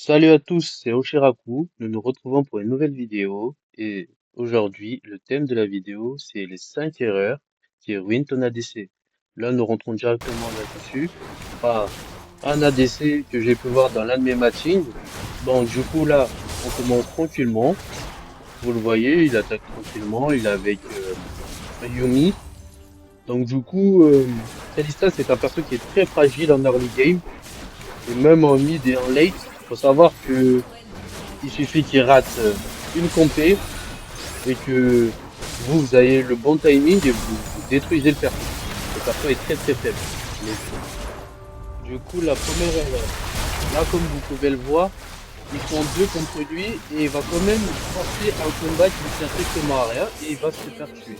Salut à tous, c'est Oshiraku. Nous nous retrouvons pour une nouvelle vidéo et aujourd'hui, le thème de la vidéo, c'est les 5 erreurs qui ruinent ton ADC. Là, nous rentrons directement là-dessus. Par un ADC que j'ai pu voir dans l'un de mes matchings. Donc, du coup, là, on commence tranquillement. Vous le voyez, il attaque tranquillement. Il est avec Yumi. Donc, du coup, Kalista, c'est un perso qui est très fragile en early game. Et même en mid et en late. Faut savoir que il suffit qu'il rate une compé et que vous ayez le bon timing et vous détruisez le perso. Le perso est très très faible. Mais du coup, la première erreur, là comme vous pouvez le voir, ils sont deux contre lui et il va quand même forcer un combat qui ne sert strictement à rien et il va se faire tuer.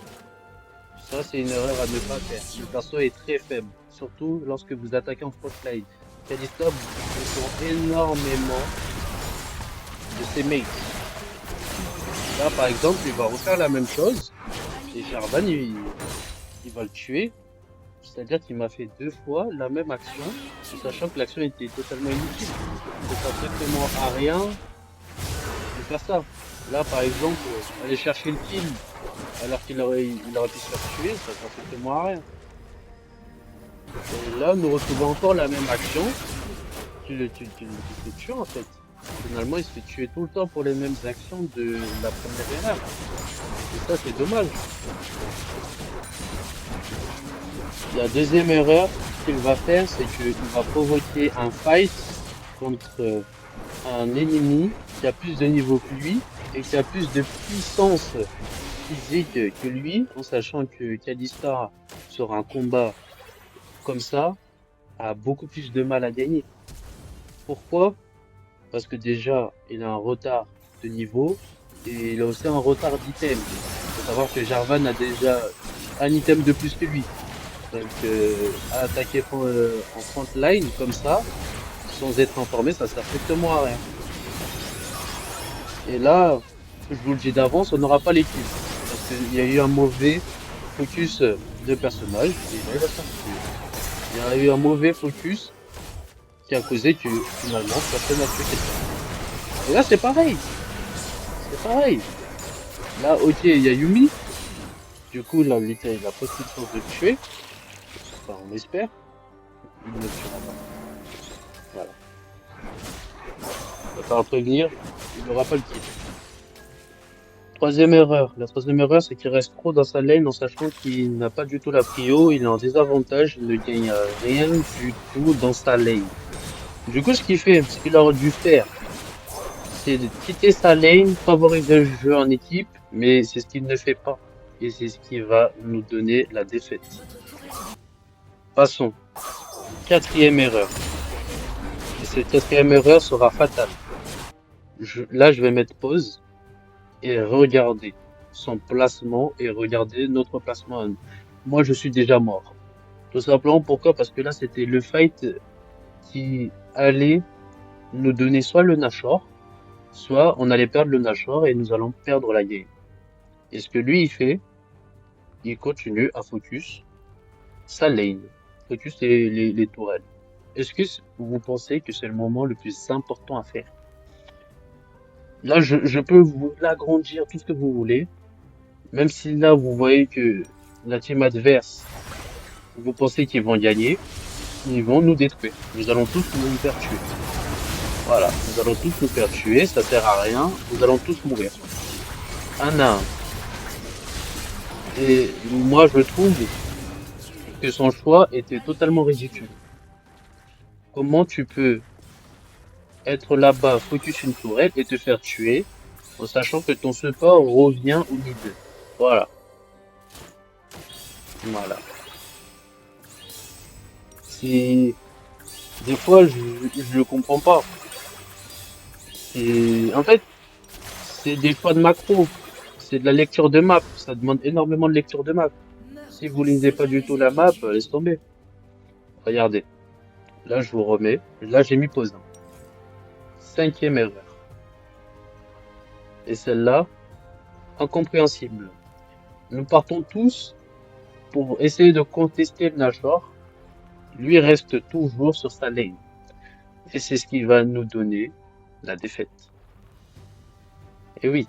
Ça, c'est une erreur à ne pas faire. Le perso est très faible, surtout lorsque vous attaquez en frontline. Kalista dépend énormément de ses mates. Là, par exemple, il va refaire la même chose et Jarvan, il va le tuer. C'est-à-dire qu'il m'a fait deux fois la même action, en sachant que l'action était totalement inutile. Ça sert strictement à rien de faire ça. Là, par exemple, aller chercher le kill alors qu'il aurait pu se faire tuer, ça sert strictement à rien. Et là, nous retrouvons encore la même action. Tu le tues en fait. Finalement, il se fait tuer tout le temps pour les mêmes actions de la première erreur. Et ça, c'est dommage. La deuxième erreur qu'il va faire, c'est qu'il va provoquer un fight contre un ennemi qui a plus de niveau que lui et qui a plus de puissance physique que lui, en sachant que Kalista, sur un combat comme ça, a beaucoup plus de mal à gagner. Pourquoi? Parce que déjà, il a un retard de niveau et il a aussi un retard d'item. Il faut savoir que Jarvan a déjà un item de plus que lui. Donc, attaquer en front line comme ça, sans être informé, ça sert strictement à rien. Et là, je vous le dis d'avance, on n'aura pas les kills. Parce qu'il y a eu un mauvais focus de personnage, et là, il va se faire tuer. Il y a eu un mauvais focus qui a causé que finalement, personne n'a tué quelqu'un. Et là, c'est pareil. C'est pareil. Là, ok, il y a Yumi. Du coup, là, il a presque une chance de le tuer. Enfin, on espère. Il ne le tuera pas. Voilà. On va le prévenir. Il n'aura pas le kill. Troisième erreur. La troisième erreur, c'est qu'il reste trop dans sa lane en sachant qu'il n'a pas du tout la prio, il est en désavantage, il ne gagne rien du tout dans sa lane. Du coup, ce qu'il aurait dû faire, c'est de quitter sa lane, favoriser le jeu en équipe, mais c'est ce qu'il ne fait pas. Et c'est ce qui va nous donner la défaite. Passons. Quatrième erreur. Et cette quatrième erreur sera fatale. Là, je vais mettre pause et regarder son placement et regarder notre placement à nous. Moi, je suis déjà mort. Tout simplement pourquoi? Parce que là, c'était le fight qui allait nous donner soit le Nashor, soit on allait perdre le Nashor et nous allons perdre la game. Et ce que lui, il fait, il continue à focus sa lane, focus les tourelles. Est-ce que vous pensez que c'est le moment le plus important à faire? Là, je peux vous l'agrandir tout ce que vous voulez, même si là, vous voyez que la team adverse, vous pensez qu'ils vont gagner, ils vont nous détruire. Nous allons tous nous faire tuer. Voilà, nous allons tous nous faire tuer, ça sert à rien, nous allons tous mourir. Un à un. Et moi, je trouve que son choix était totalement ridicule. Comment tu peux être là-bas, focus une tourelle et te faire tuer en sachant que ton support revient au mid? Voilà, voilà. C'est des fois je le comprends pas. Et en fait, c'est des choix de macro, c'est de la lecture de map. Ça demande énormément de lecture de map. Si vous lisez pas du tout la map, laisse tomber. Regardez, là je vous remets. Là j'ai mis pause 1. Cinquième erreur. Et celle-là, incompréhensible. Nous partons tous pour essayer de contester le Nashor. Lui reste toujours sur sa lane. Et c'est ce qui va nous donner. la défaite. Et oui,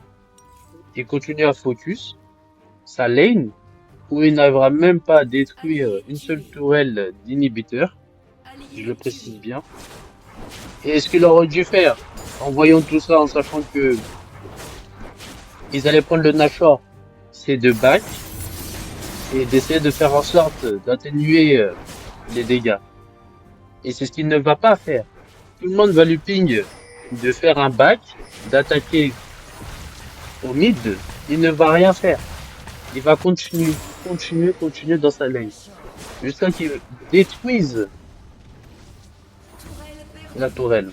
il continue à focus sa lane où il n'arrivera même pas à détruire une seule tourelle d'inhibiteur, si je le précise bien. Et ce qu'il aurait dû faire, en voyant tout ça, en sachant que ils allaient prendre le Nashor, c'est de back et d'essayer de faire en sorte d'atténuer les dégâts. Et c'est ce qu'il ne va pas faire. Tout le monde va lui ping de faire un back, d'attaquer au mid. Il ne va rien faire. Il va continuer dans sa lane. Jusqu'à qu'il détruise la tourelle.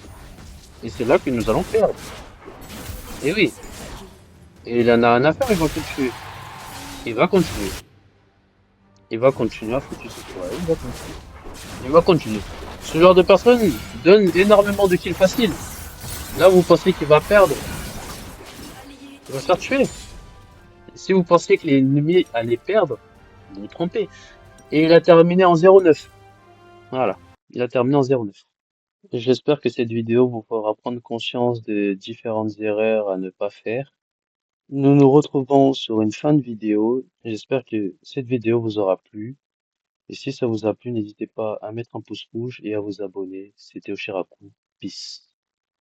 Et c'est là que nous allons perdre. Et oui. Et il en a rien à faire, il va continuer. Il va continuer. Il va continuer à foutre cette tourelle. Il va continuer. Il va continuer. Ce genre de personne donne énormément de kills faciles. Là, vous pensez qu'il va perdre. Il va se faire tuer. Si vous pensez que l'ennemi allait perdre, vous vous trompez. Et il a terminé en 0-9. Voilà. Il a terminé en 0-9. J'espère que cette vidéo vous fera prendre conscience des différentes erreurs à ne pas faire. Nous nous retrouvons sur une fin de vidéo. J'espère que cette vidéo vous aura plu. Et si ça vous a plu, n'hésitez pas à mettre un pouce rouge et à vous abonner. C'était Oshiraku. Peace.